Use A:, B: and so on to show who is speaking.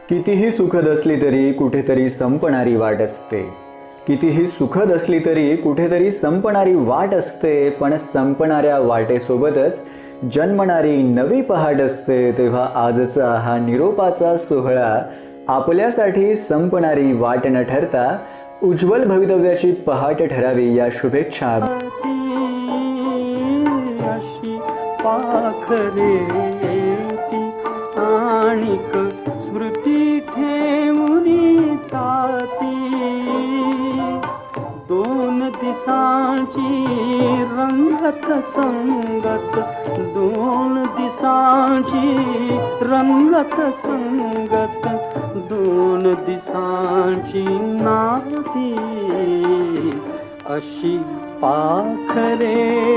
A: कितीही सुखद असली तरी कुठेतरी संपणारी वाट असते. कितीही सुखद असली तरी कुठेतरी संपणारी वाट असते. पण संपणाऱ्या वाटेसोबतच जन्मणारी नवी पहाट असते. तेव्हा आजचा हा निरोपाचा सोहळा आपल्यासाठी संपणारी वाट न ठरता उज्ज्वल भवितव्याची पहाट ठरावी या शुभेच्छा.
B: अशी पाखरे आणिक स्मृती ठेवून जाती. दोन दिसांची रंगत संगत, दोन दिसांची रंगत संगत, दोन दिसांची नाती अशी पाखरे.